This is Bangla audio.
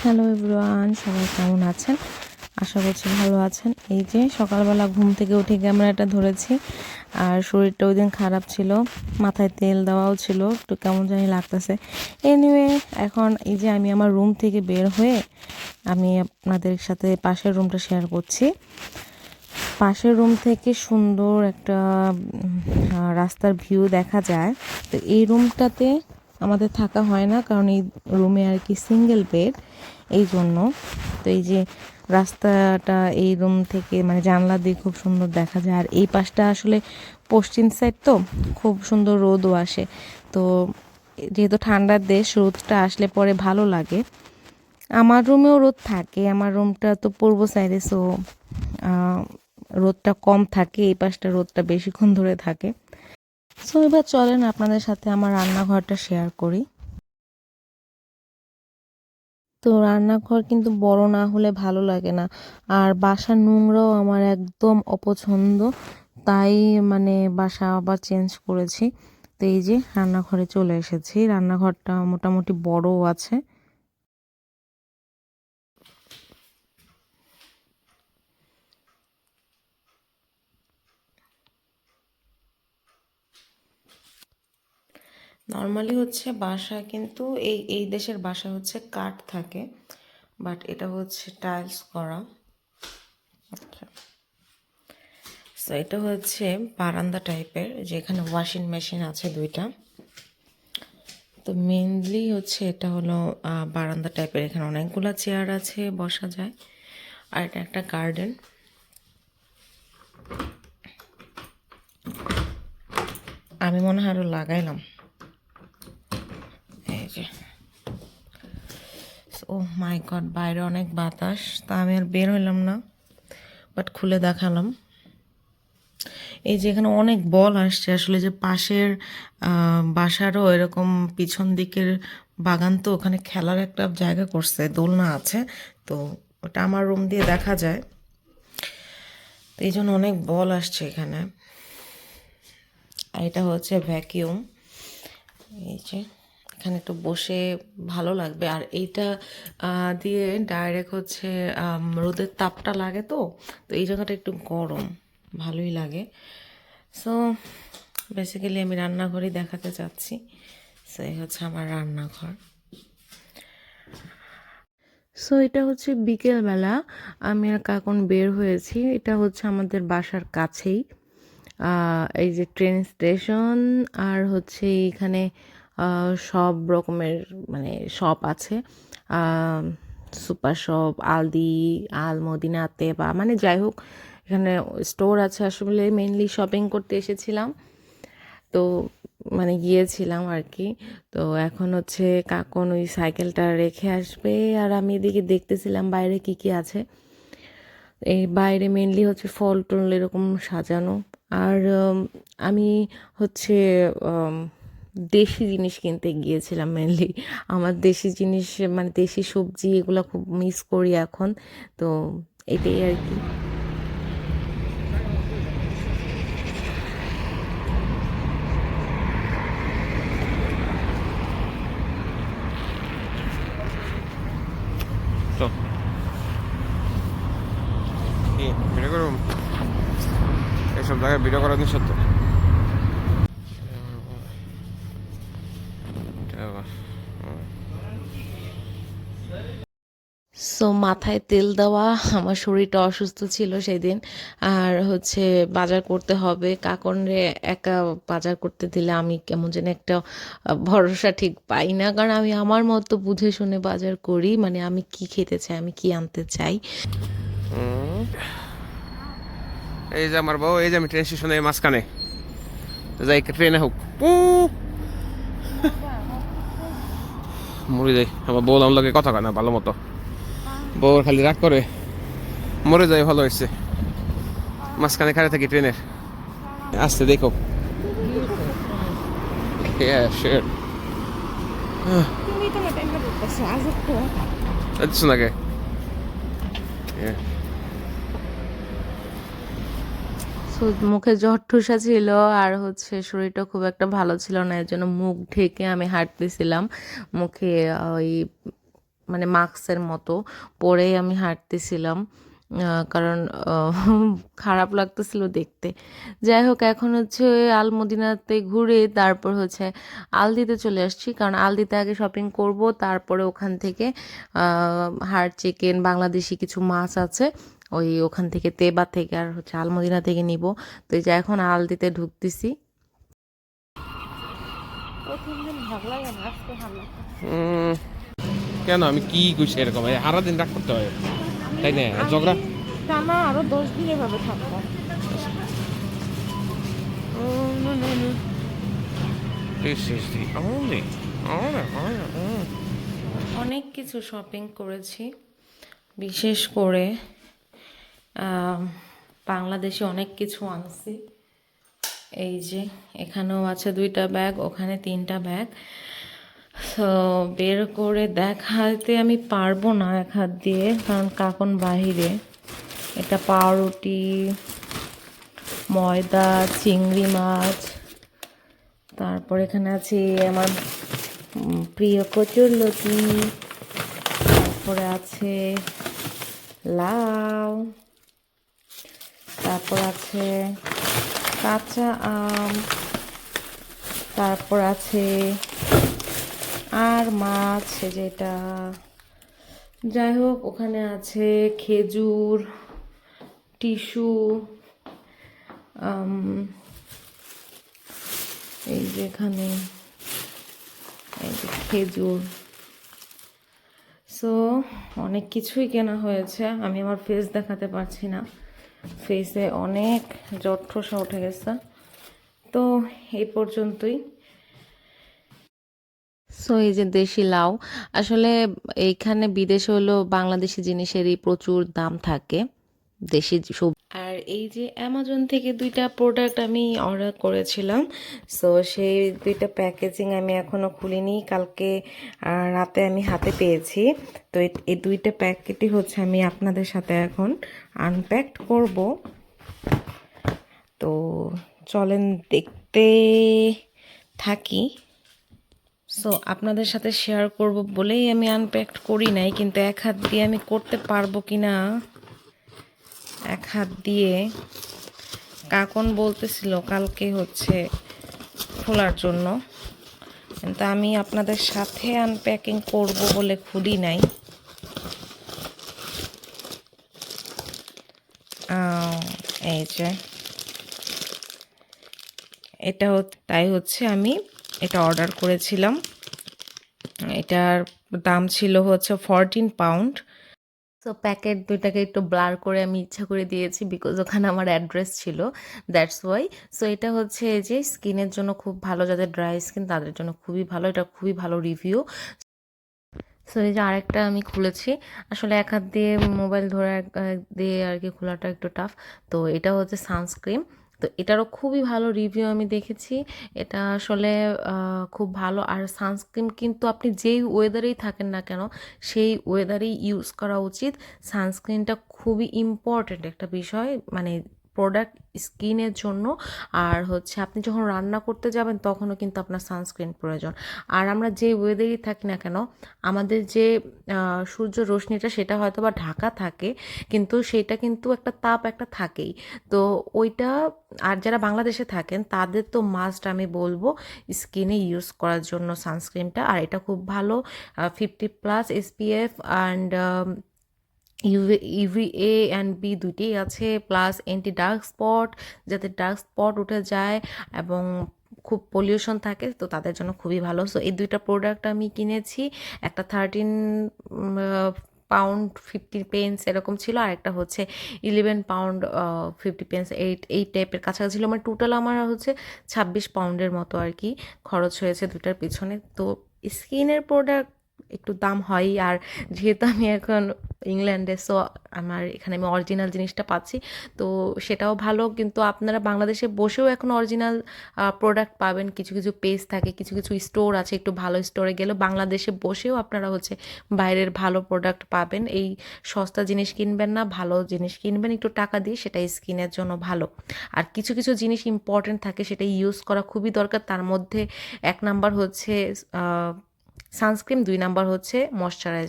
হ্যালো এভরিওয়ান, সবাই কেমন আছেন? আশা করছি ভালো আছেন। এই যে সকালবেলা ঘুম থেকে উঠে ক্যামেরাটা ধরেছি, আর শরীরটা ওই দিন খারাপ ছিল, মাথায় তেল দেওয়াও ছিল, একটু কেমন জানি লাগতেছে। এনিওয়ে, এখন এই যে আমি আমার রুম থেকে বের হয়ে আমি আপনাদের সাথে পাশের রুমটা শেয়ার করছি। পাশের রুম থেকে সুন্দর একটা রাস্তার ভিউ দেখা যায়। তো এই রুমটাতে আমাদের থাকা হয় না, কারণ এই রুমে আর কি সিঙ্গেল বেড, এই জন্য। তো এই যে রাস্তাটা এই রুম থেকে মানে জানলা দিয়ে খুব সুন্দর দেখা যায়, আর এই পাশটা আসলে পশ্চিম সাইড, তো খুব সুন্দর রোদও আসে। তো যেহেতু ঠান্ডার দেশ, রোদটা আসলে পরে ভালো লাগে। আমার রুমেও রোদ থাকে, আমার রুমটা তো পূর্ব সাইডে, সো রোদটা কম থাকে, এই পাশটা রোদটা বেশিক্ষণ ধরে থাকে। সো এবার চলেন আপনাদের সাথে আমার রান্নাঘরটা শেয়ার করি। তো রান্নাঘর কিন্তু বড় না হলে ভালো লাগে না, আর বাসার নোংরাও আমার একদম অপছন্দ। তাই মানে বাসা আবার চেঞ্জ করেছি। তো এই যে রান্নাঘরে চলে এসেছি, রান্নাঘরটা মোটামুটি বড়ও আছে। নর্মালি হচ্ছে বাসা কিন্তু এই এই দেশের বাসা হচ্ছে কাঠ থাকে, বাট এটা হচ্ছে টাইলস করা। আচ্ছা, সো এটা হচ্ছে বারান্দা টাইপের, যেখানে ওয়াশিং মেশিন আছে দুইটা। তো মেনলি হচ্ছে এটা হলো বারান্দা টাইপের, এখানে অনেকগুলো চেয়ার আছে, বসা যায়। আর এটা একটা গার্ডেন। আমি মনে হয় আরও লাগাইলাম। এই যে, ও মাই গড, বাইরে অনেক বাতাস, তা আমি আর বের হইলাম না, বাট খুলে দেখালাম। এই যে এখানে অনেক বল আসছে, আসলে যে পাশের বাসারও এরকম পিছন দিকের বাগান, তো ওখানে খেলার একটা জায়গা করছে, দোলনা আছে, তো ওটা আমার রুম দিয়ে দেখা যায়। তো এই জন্য অনেক বল আসছে এখানে। আর এটা হচ্ছে ভ্যাকিউম। এই যে এখানে একটু বসে ভালো লাগবে, আর এইটা দিয়ে ডাইরেক্ট হচ্ছে রোদের তাপটা লাগে, তো তো এই জায়গাটা একটু গরম, ভালোই লাগে। সো বেসিক্যালি আমি রান্নাঘরই দেখাতে চাচ্ছি। সো এই হচ্ছে আমার রান্নাঘর। সো এটা হচ্ছে বিকেলবেলা, আমি আর কাকুন বের হয়েছি। এটা হচ্ছে আমাদের বাসার কাছেই এই যে ট্রেন স্টেশন, আর হচ্ছে এখানে সব রকমের মানে শপ আছে, সুপার শপ, আলদি, আল মদিনাতে, বা মানে যাই হোক, এখানে স্টোর আছে। আসলে মেনলি শপিং করতে এসেছিলাম, তো মানে গিয়েছিলাম আর কি। তো এখন হচ্ছে কাকুন ওই সাইকেলটা রেখে আসবে, আর আমি এদিকে দেখতেছিলাম বাইরে কি কি আছে। এই বাইরে মেনলি হচ্ছে ফল টল এরকম সাজানো। আর আমি হচ্ছে উম, দেশি জিনিস কিনতে গিয়েছিলাম মেনলি। আমার দেশি জিনিস মানে দেশি সবজি এগুলো খুব মিস করি এখন। তো এটাই আর কি। তো কি ভিডিও করুন, এইসব জায়গায় ভিডিও করার নিষেধ তো। সো মাথায় তেল দেওয়া, আমার শরীরটা অসুস্থ ছিল সেদিন, আর হচ্ছে বাজার করতে হবে। কাকনরে একা বাজার করতে দিলে আমি কেমন যেন একটা ভরসা ঠিক পাই না, কারণ আমি আমার মতো বুঝে শুনে বাজার করি, মানে আমি কি খেতে চাই, আমি কি আনতে চাই। এই যে আমার বউ, এই যে আমি ট্রেন স্টেশনে মাঝখানে যাই, ট্রেনে হোক মরে যাই। আমার বউ আমার লগে কথা কয় না ভালো মতো, বউর খালি রাগ করে, মরে যাই। ভালো হয়েছে মাঝখানে খাড়ে থাকি ট্রেনের। আসতে দেখো। Yeah, sure. যাচ্ছ নাকি? Yeah. সো মুখে জ্বর ঠুসা ছিল, আর হচ্ছে শরীরটা খুব একটা ভালো ছিল না, এর জন্য মুখ ঢেকে আমি হাঁটতেছিলাম। মুখে ওই মানে মাস্কের মতো পরেই আমি হাঁটতেছিলাম, কারণ খারাপ লাগতেছিল দেখতে। যাই হোক, এখন হচ্ছে আলমদিনাতে ঘুরে তারপর হচ্ছে আলদিতে চলে আসছি, কারণ আলদিতে আগে শপিং করব, তারপরে ওখান থেকে হার্ড চিকেন, বাংলাদেশি কিছু মাছ আছে ওখান থেকে তেবা থেকে আর হচ্ছে আলমদিনা থেকে নিব। তো এই যে এখন আলদিতে ঢুকতেছি। প্রথম দিন ভালো লাগে না, আজকে ভালো লাগছে। উম, কেন আমি কি কইছি এরকম সারা দিন রাগ করতে হয়, তাই না? ঝগড়া টানা আরো 10 দিন এভাবে থাকবো। This is the only. অনেক কিছু শপিং করেছি, বিশেষ করে আম, বাংলাদেশে অনেক কিছু আনছি। এই যে এখানেও আছে 2টা ব্যাগ, ওখানে 3টা ব্যাগ। তো বের করে দেখাতে আমি পারবো না এক হাত দিয়ে, কারণ কাকন বাহিরে। এটা পাউরুটি, ময়দা, চিংড়ি মাছ, তারপর এখানে আছে আমার প্রিয় কচুরলতি, তারপরে আছে লাউ, তারপর আছে কাঁচা আম, তারপর আছে আর মাছ যেটা, যাই হোক ওখানে আছে খেজুর, টিস্যু, এই যে এখানে এই যে খেজুর। সো অনেক কিছুই কেনা হয়েছে, আমি আমার ফেস দেখাতে পারছি না, ফেসে অনেক জট্ঠসা উঠে গেছে। তো এই পর্যন্তই। সো এই যে দেশি লাউ, আসলে এইখানে বিদেশে হলো বাংলাদেশি জিনিসেরই প্রচুর দাম থাকে, দেশি সব। আর এই যে অ্যামাজন থেকে 2টা প্রোডাক্ট আমি অর্ডার করেছিলাম, সো সেই 2টা প্যাকেজিং আমি এখনও খুলিনি, কালকে রাতে আমি হাতে পেয়েছি। তো এই 2টা প্যাকেটই হচ্ছে আমি আপনাদের সাথে এখন আনপ্যাকড করব। তো চলেন দেখতে থাকি। সো আপনাদের সাথে শেয়ার করব বলেই আমি আনপ্যাকড করি নাই, কিন্তু এক হাত দিয়ে আমি করতে পারবো কি না, এক হাত দিয়ে কাকন বলতেছিল কালকে হচ্ছে খোলার জন্য, কিন্তু আমি আপনাদের সাথে আনপ্যাকিং করব বলে খুলি নাই। এই যে এটা তাই হচ্ছে আমি এটা অর্ডার করেছিলাম, এটার দাম ছিল হচ্ছে 14 পাউন্ড। সো প্যাকেট 2টাকে একটু ব্লার করে আমি ইচ্ছা করে দিয়েছি, বিকজ ওখানে আমার অ্যাড্রেস ছিল, দ্যাটস ওয়াই। সো এটা হচ্ছে এই যে স্কিনের জন্য খুব ভালো, যাদের ড্রাই স্কিন তাদের জন্য খুবই ভালো, এটা খুবই ভালো রিভিউ। সো এই যে আরেকটা আমি খুলেছি, আসলে এক হাত দিয়ে মোবাইল ধরে দিয়ে আর কি খোলাটা একটু টাফ। তো এটা হচ্ছে সানস্ক্রিন, তো এটারও খুবই ভালো রিভিউ আমি দেখেছি, এটা আসলে খুব ভালো। আর সানস্ক্রিন কিন্তু আপনি যেই ওয়েদারেই থাকেন না কেন সেই ওয়েদারেই ইউজ করা উচিত। সানস্ক্রিনটা খুবই ইম্পর্ট্যান্ট একটা বিষয়, মানে প্রোডাক্ট স্কিনের জন্য। আর হচ্ছে আপনি যখন রান্না করতে যাবেন তখনও কিন্তু আপনার সানস্ক্রিন প্রয়োজন। আর আমরা যে ওয়েদারই থাকি না কেন, আমাদের যে সূর্য রশ্মিটা সেটা হয়তো বা ঢাকা থাকে, কিন্তু সেটা কিন্তু একটা তাপ একটা থাকেই। তো ওইটা, আর যারা বাংলাদেশে থাকেন তাদের তো মাস্ট আমি বলবো স্কিনে ইউজ করার জন্য সানস্ক্রিনটা। আর এটা খুব ভালো, 50+ SPF and UVA and B দুইটাই আছে, প্লাস অ্যান্টি ডার্ক স্পট, যাতে ডার্ক স্পট উঠে যায় এবং খুব পলিউশন থাকে তো তাদের জন্য খুবই ভালো। সো এই 2টা প্রোডাক্ট আমি কিনেছি, একটা 13 পাউন্ড 50 পেন্স এরকম ছিল, আর একটা হচ্ছে 11 পাউন্ড 50 পেন্স, এই টাইপের কাছাকাছি ছিল। মানে টোটাল আমার হচ্ছে 26 পাউন্ডের মতো আর কি খরচ হয়েছে 2টার পিছনে। তো স্কিনের প্রোডাক্ট একটু দাম হয়ই, আর যেহেতু আমি এখন ইংল্যান্ডে, সো আমার এখানে আমি অরিজিনাল জিনিসটা পাচ্ছি, তো সেটাও ভালো। কিন্তু আপনারা বাংলাদেশে বসেও এখন অরিজিনাল প্রোডাক্ট পাবেন, কিছু কিছু পেজ থাকে, কিছু কিছু স্টোর আছে, একটু ভালো স্টোরে গেলেও বাংলাদেশে বসেও আপনারা হচ্ছে বাইরের ভালো প্রোডাক্ট পাবেন। এই সস্তা জিনিস কিনবেন না, ভালো জিনিস কিনবেন একটু টাকা দিয়ে, সেটা স্কিনের জন্য ভালো। আর কিছু কিছু জিনিস ইম্পর্টেন্ট থাকে, সেটা ইউজ করা খুবই দরকার। তার মধ্যে 1 নাম্বার হচ্ছে সানস্ক্রিন, 2 নাম্বার হচ্ছে ময়শ্চারাইজার।